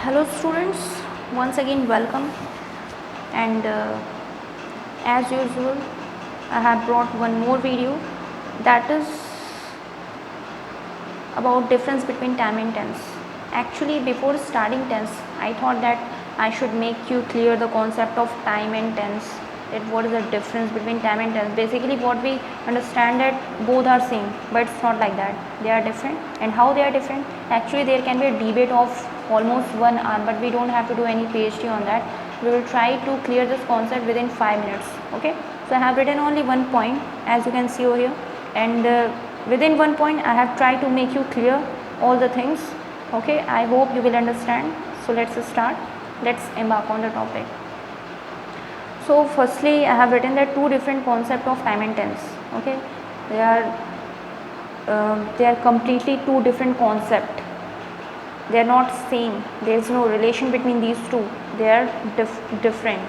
Hello students, once again welcome, and as usual I have brought one more video that is about difference between time and tense. Actually, before starting tense I thought that I should make you clear the concept of time and tense, that what is the difference between time and tense. Basically what we understand that both are same, but it's not like that, they are different. And how they are different, actually there can be a debate of almost 1 hour, but we don't have to do any PhD on that. We will try to clear this concept within 5 minutes. Okay, so I have written only one point as you can see over here, and within one point I have tried to make you clear all the things. Okay, I hope you will understand. So let's start, let's embark on the topic. So firstly I have written that two different concept of time and tense. Okay, they are completely two different concept, they are not same, there is no relation between these two, they are different.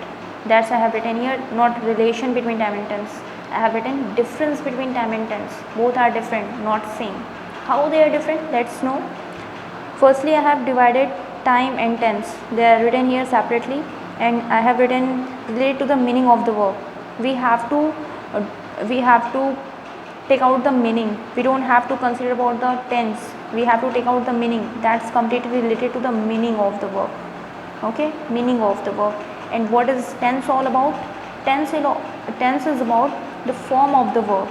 That's I have written here, not relation between time and tense, I have written difference between time and tense. Both are different, not same. How they are different, let's know. Firstly I have divided time and tense, they are written here separately, and I have written related to the meaning of the verb. We have to take out the meaning, we don't have to consider about the tense, we have to take out the meaning. That's completely related to the meaning of the verb. Okay, meaning of the verb. And what is tense all about? Tense is about the form of the verb.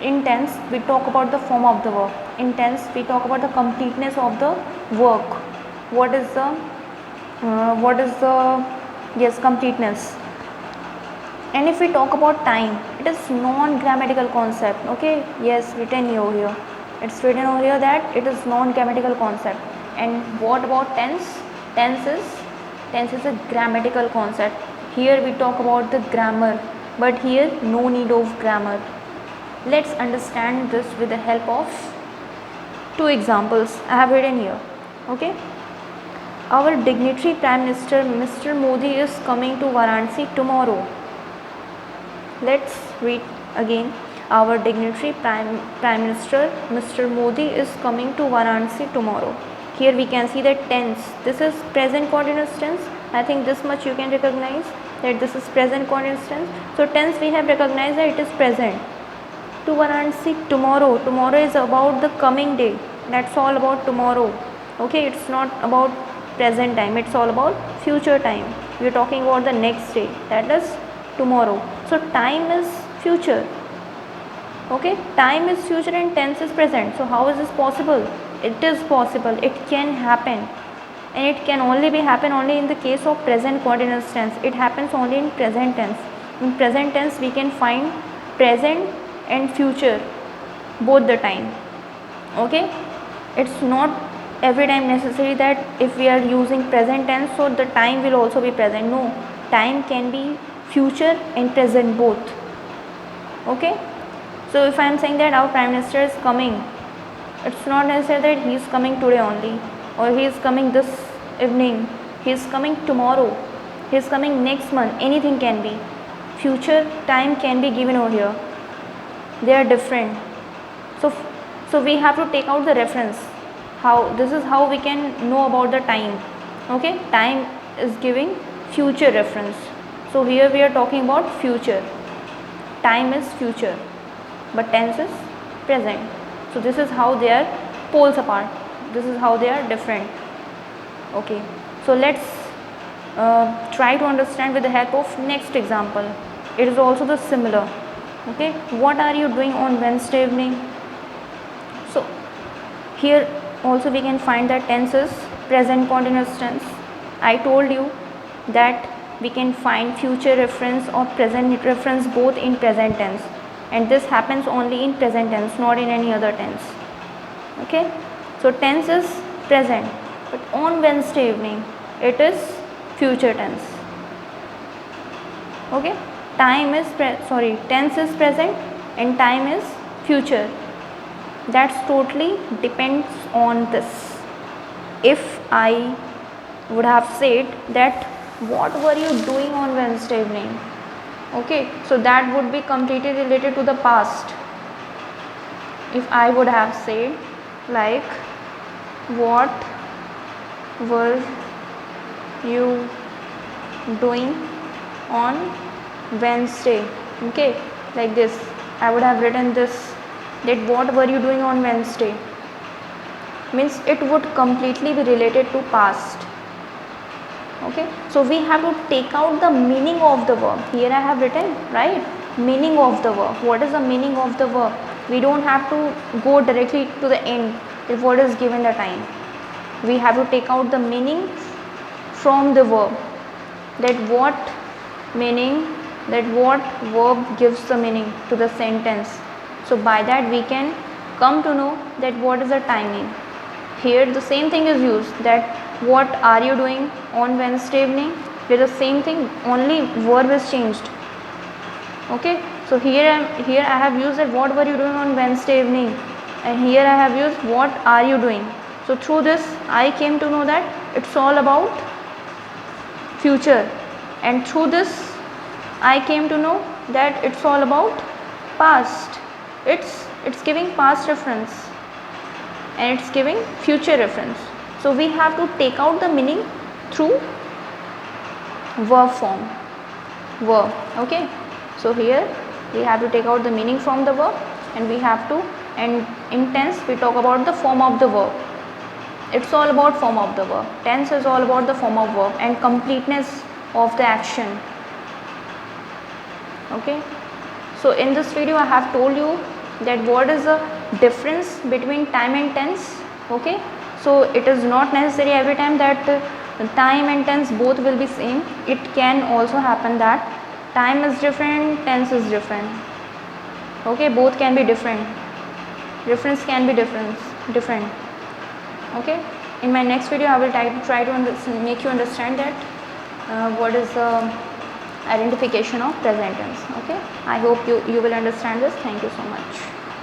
In tense we talk about the form of the verb, in tense we talk about the completeness of the work. What is the yes, completeness. And if we talk about time, it is non-grammatical concept. Okay, yes, written here, it's written over here that it is non-grammatical concept. And what about tense? Tense is a grammatical concept. Here we talk about the grammar, but here no need of grammar. Let's understand this with the help of two examples I have written here. Okay, our dignitary Prime Minister Mr. Modi is coming to Varanasi tomorrow. Let's read again. Our dignitary Prime Minister Mr. Modi is coming to Varanasi tomorrow. Here we can see that tense. This is present continuous tense. I think this much you can recognize that this is present continuous tense. So tense we have recognized that it is present. To Varanasi tomorrow. Tomorrow is about the coming day. That's all about tomorrow. Okay, it's not about present time. It's all about future time. We are talking about the next day. That is tomorrow. So time is future. Okay, time is future and tense is present. So how is this possible? It is possible, it can happen, and it can only be happen only in the case of present continuous tense. It happens only in present tense. In present tense we can find present and future both the time. Okay, it's not every time necessary that if we are using present tense so the time will also be present. No, time can be future and present both. Okay, so if I am saying that our Prime Minister is coming, it's not necessary that he is coming today only, or he is coming this evening, he is coming tomorrow, he is coming next month. Anything can be. Future time can be given over here. They are different. So we have to take out the reference. This is how we can know about the time. Okay, time is giving future reference. So here we are talking about future. Time is future, but tense is present. So this is how they are poles apart. This is how they are different. Okay, so let's try to understand with the help of next example. It is also the similar. Okay, what are you doing on Wednesday evening? So here also we can find that tense is present continuous tense. I told you that we can find future reference or present reference both in present tense, and this happens only in present tense, not in any other tense. Okay, so tense is present, but on Wednesday evening it is future tense. Okay, tense is present and time is future. That's totally depends on this. If I would have said that what were you doing on Wednesday evening, okay, so that would be completely related to the past. If I would have said like what were you doing on Wednesday? Okay, like this I would have written this, that what were you doing on Wednesday, means it would completely be related to past. Okay, so we have to take out the meaning of the verb. Here I have written, right, meaning of the verb. What is the meaning of the verb? We don't have to go directly to the end if what is given the time. We have to take out the meaning from the verb, that what meaning, that what verb gives the meaning to the sentence. So by that we can come to know that what is the timing. Here the same thing is used, that what are you doing on Wednesday evening. Here the same thing, only verb is changed. Okay, so here I have used that what were you doing on Wednesday evening, and here I have used what are you doing. So through this I came to know that it's all about future, and through this I came to know that it's all about past. It's giving past reference and it's giving future reference. So we have to take out the meaning through verb form, verb. Okay, so here we have to take out the meaning from the verb, and we have to, and in tense we talk about the form of the verb. It's all about form of the verb. Tense is all about the form of verb and completeness of the action. Okay, so in this video I have told you that what is the difference between time and tense. Okay, so it is not necessary every time that time and tense both will be same. It can also happen that time is different, tense is different. Okay, both can be different, reference can be different. Okay, in my next video I will try to make you understand that what is the identification of present tense. Okay, I hope you will understand this. Thank you so much.